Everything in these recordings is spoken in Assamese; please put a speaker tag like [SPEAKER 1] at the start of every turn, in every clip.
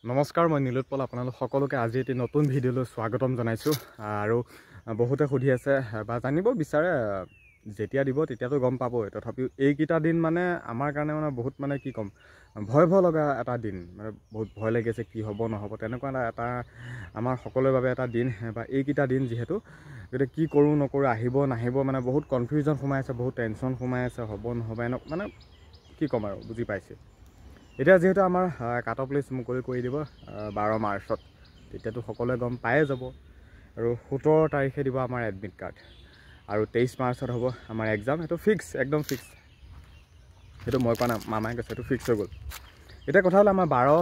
[SPEAKER 1] নমস্কাৰ, মই নীলোৎপল। আপোনালোক সকলোকে আজি এটি নতুন ভিডিঅ'লৈ স্বাগতম জনাইছোঁ। আৰু বহুতে সুধি আছে বা জানিব বিচাৰে, যেতিয়া দিব তেতিয়াতো গম পাবই। তথাপিও এইকেইটা দিন মানে আমাৰ কাৰণে মানে বহুত মানে কি ক'ম, ভয় লগা এটা দিন। মানে বহুত ভয় লাগি আছে, কি হ'ব নহ'ব তেনেকুৱা এটা আমাৰ সকলোৰে বাবে এটা দিন। বা এইকেইটা দিন যিহেতু গতিকে কি কৰোঁ নকৰোঁ, আহিব নাহিব, মানে বহুত কনফিউজন সোমাই আছে, বহুত টেনশ্যন সোমাই আছে, হ'ব নহ'ব এনেকুৱা মানে কি ক'ম আৰু, বুজি পাইছে। এতিয়া যিহেতু আমাৰ কাট অফ লিষ্ট মুকলি কৰি দিব 12 মাৰ্চত, তেতিয়াতো সকলোৱে গম পায়ে যাব। আৰু 17 তাৰিখে দিব আমাৰ এডমিট কাৰ্ড, আৰু 23 মাৰ্চত হ'ব আমাৰ এক্সাম। সেইটো ফিক্স, একদম ফিক্স। সেইটো মই কোৱা নাই, মামাই কৈছে, সেইটো ফিক্স হৈ গ'ল। এতিয়া কথা হ'ল, আমাৰ 12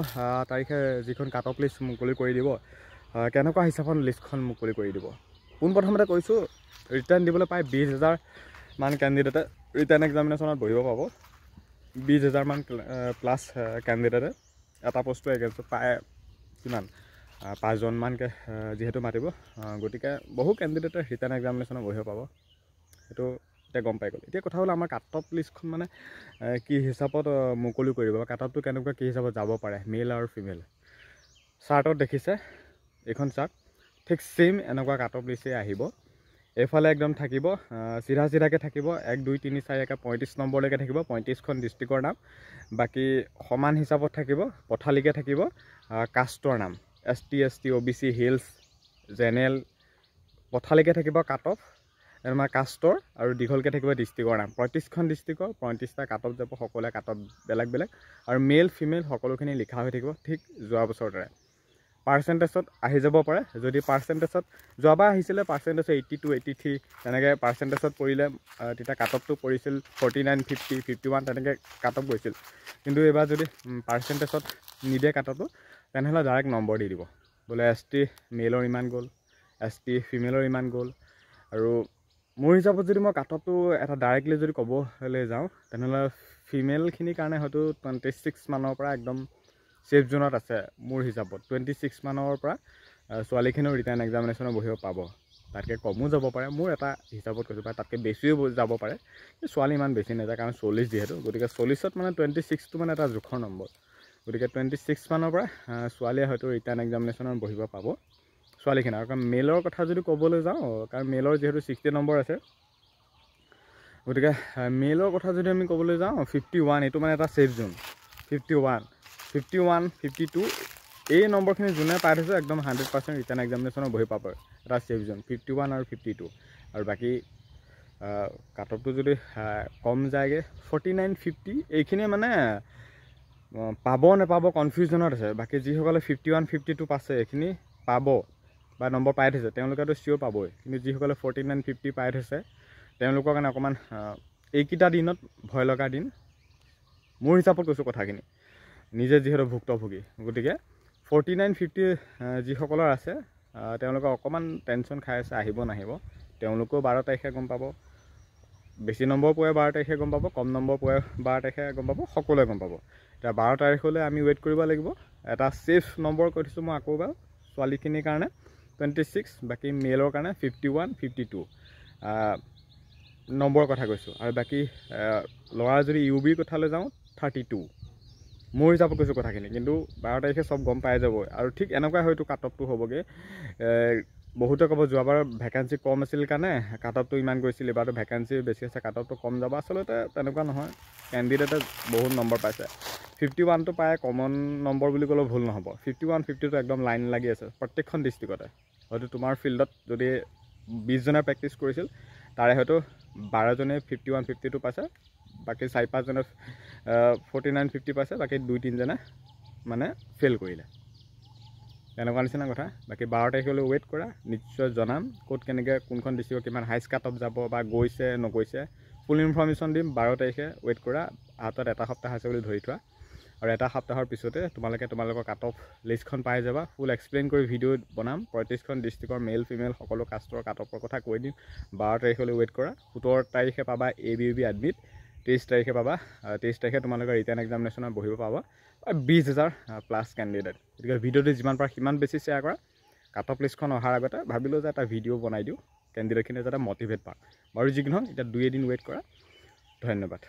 [SPEAKER 1] তাৰিখে যিখন কাট অফ লিষ্ট মুকলি কৰি দিব, কেনেকুৱা হিচাপত লিষ্টখন মুকলি কৰি দিব। পোনপ্ৰথমতে কৈছোঁ, ৰিটাৰ্ণ দিবলৈ পায় 20,000 মান কেণ্ডিডেটে ৰিটাৰ্ণ এক্সামিনেশ্যনত বহিব পাব। 20,000 মান প্লাছ কেণ্ডিডেটে এটা পোষ্টৰ এগেইনষ্টত পায় কিমান 5জন মানকৈ যিহেতু মাতিব, গতিকে বহু কেণ্ডিডেটে ৰিটাৰ্ণ এক্সামিনেশ্যনত বহিব পাব। সেইটো এতিয়া গম পাই গ'ল। এতিয়া কথা হ'ল, আমাৰ কাট অফ লিষ্টখন মানে কি হিচাপত মুকলি কৰিব, কাট অফটো কেনেকুৱা কি হিচাপত যাব পাৰে, মেল আৰু ফিমেল। চাৰ্টত দেখিছে, এইখন চাৰ্ট ঠিক ছেইম এনেকুৱা কাট অফ লিষ্টেই আহিব। এইফালে একদম থাকিব চিধাকৈ থাকিব 1 2 3 4 35 নম্বৰলৈকে থাকিব, 35খন ডিষ্ট্ৰিক্টৰ নাম। বাকী সমান হিচাপত থাকিব, পথালিকৈ থাকিব কাষ্টৰ নাম, ST ST OBC হিলছ জেনেৰেল। পথালিকৈ থাকিব কাট অফ আমাৰ কাষ্টৰ, আৰু দীঘলকৈ থাকিব ডিষ্ট্ৰিক্টৰ নাম। 35খন ডিষ্ট্ৰিক্টৰ 35টা কাট অফ যাব, সকলোৱে কাট অফ বেলেগ বেলেগ, আৰু মেল ফিমেল সকলোখিনি লিখা হৈ থাকিব ঠিক যোৱা বছৰৰ দৰে। পাৰ্চেণ্টেজত আহি যাব পাৰে, যদি পাৰ্চেণ্টেজত যোৱাবাৰ আহিছিলে পাৰ্চেণ্টেজ 82 83 তেনেকৈ পাৰ্চেণ্টেজত পৰিলে, তেতিয়া কাট অফটো পৰিছিল 49 50 51 তেনেকৈ কাট অফ গৈছিল। কিন্তু এইবাৰ যদি পাৰ্চেণ্টেজত নিদিয়ে কাট অফটো, তেনেহ'লে ডাইৰেক্ট নম্বৰ দি দিব, বোলে ST মেলৰ ইমান গ'ল, ST ফিমেলৰ ইমান গ'ল। আৰু মোৰ হিচাপত যদি মই কাট অফটো এটা ডাইৰেক্টলি যদি ক'বলৈ যাওঁ, তেনেহ'লে ফিমেলখিনিৰ কাৰণে হয়তো 26 মানৰ পৰা একদম ছেফ জোনত আছে। মোৰ হিচাপত 26 মানৰ পৰা ছোৱালীখিনিও ৰিটাৰ্ণ এক্সামিনেশ্যনত বহিব পাব। তাতকৈ কমো যাব পাৰে, মোৰ এটা হিচাপত কৈছোঁ, বা তাতকৈ বেছিও যাব পাৰে। ছোৱালী ইমান বেছি নাযায়, কাৰণ 40 যিহেতু, গতিকে 40ত মানে 26টো মানে এটা জোখৰ নম্বৰ। গতিকে 26 মানৰ পৰা ছোৱালীয়ে হয়তো ৰিটাৰ্ণ এক্সামিনেশ্যনত বহিব পাব ছোৱালীখিনি। আৰু কাৰণ মেলৰ কথা যদি ক'বলৈ যাওঁ, কাৰণ মেলৰ যিহেতু 60 নম্বৰ আছে, গতিকে মেলৰ কথা যদি আমি ক'বলৈ যাওঁ 51, এইটো মানে এটা ছেফ জোন। 51 51 52 এই নম্বৰখিনি যোনে পাই থৈছে, একদম 100% ৰিটাৰ্ণ এক্সামিনেশ্যনত বহি পাব, এটা ছেফ জোন 51 আৰু 52। আৰু বাকী কাট অফটো যদি কম যায়গৈ 49 50, এইখিনিয়ে মানে পাব নাপাব কনফিউজনত আছে। বাকী যিসকলে 51 52 পাইছে, এইখিনি পাব বা নম্বৰ পাই থৈছে, তেওঁলোকেতো চিয়'ৰ পাবই। কিন্তু যিসকলে 49 50 পাই থৈছে, তেওঁলোকৰ কাৰণে অকণমান এইকেইটা দিনত ভয় লগা দিন। মোৰ হিচাপত কৈছোঁ কথাখিনি, নিজে যিহেতু ভুক্তভোগী। গতিকে 49 50 যিসকলৰ আছে, তেওঁলোকে অকণমান টেনশ্যন খাই আছে, আহিব নাহিব। তেওঁলোকেও 12 তাৰিখে গম পাব। বেছি নম্বৰ পোৱাই 12 তাৰিখে গম পাব, কম নম্বৰ পোৱাই 12 তাৰিখে গম পাব, সকলোৱে গম পাব। এতিয়া 12 তাৰিখলৈ আমি ৱেইট কৰিব লাগিব। এটা ছেফ নম্বৰ কৈ থৈছোঁ মই আকৌ এবাৰ, ছোৱালীখিনিৰ কাৰণে 26, বাকী মেলৰ কাৰণে 51 52 নম্বৰৰ কথা কৈছোঁ। আৰু বাকী ল'ৰাৰ যদি UBৰ কথালৈ যাওঁ 32। মোৰ হিচাপত কৈছোঁ কথাখিনি, কিন্তু 12 তাৰিখে চব গম পাই যাব। আৰু ঠিক এনেকুৱাই হয়তো কাট অফটো হ'বগৈ। বহুতে ক'ব যোৱাবাৰ ভেকেঞ্চি কম আছিল কাৰণে কাট অফটো ইমান গৈছিল, এবাৰতো ভেকেঞ্চি বেছি আছে, কাট অফটো কম যাব। আচলতে তেনেকুৱা নহয়, কেণ্ডিডেটে বহুত নম্বৰ পাইছে। 51টো পায় কমন নম্বৰ বুলি ক'লেও ভুল নহ'ব। 51 50টো একদম লাইন লাগি আছে প্ৰত্যেকখন ডিষ্ট্ৰিক্টতে। হয়তো তোমাৰ ফিল্ডত যদি 20জনে প্ৰেক্টিছ কৰিছিল, তাৰে হয়তো 12জনে 51 52টো পাইছে, বাকী 4 5জনে 49 50 পাইছে, বাকী 2 3জনে মানে ফেইল কৰিলে। তেনেকুৱা নিচিনা কথা। বাকী 12 তাৰিখলৈ ৱেইট কৰা, নিশ্চয় জনাম ক'ত কেনেকৈ কোনখন ডিষ্ট্ৰিক্টত কিমান হাইষ্ট কাট অফ যাব বা গৈছে নগৈছে, ফুল ইনফৰ্মেশ্যন দিম। 12 তাৰিখে ৱেইট কৰা, হাতত এটা সপ্তাহ আছে বুলি ধৰি থোৱা। আৰু এটা সপ্তাহৰ পিছতে তোমালোকৰ কাট অফ লিষ্টখন পাই যাবা। ফুল এক্সপ্লেইন কৰি ভিডিঅ' বনাম, 35খন ডিষ্ট্ৰিক্টৰ মেল ফিমেল সকলো কাষ্টৰ কাট অফৰ কথা কৈ দিম। 12 তাৰিখলৈ ৱেইট কৰা। 17 তাৰিখে পাবা ABUB এডমিট, 23 তাৰিখে পাবা, 23 তাৰিখে তোমালোকে ৰিটাৰ্ণ এক্সামিনেশ্যনত বহিব পাবা 20,000 প্লাছ কেণ্ডিডেট। গতিকে ভিডিঅ'টো যিমান পাৰা সিমান বেছি শ্বেয়াৰ কৰা। কাট অফ লিষ্টখন অহাৰ আগতে ভাবিলোঁ যে এটা ভিডিঅ' বনাই দিওঁ, কেণ্ডিডেটখিনিয়ে যাতে মটিভেট পাওক। বাৰু যি কি নহওক, এতিয়া 2 এদিন ৱেইট কৰা। ধন্যবাদ।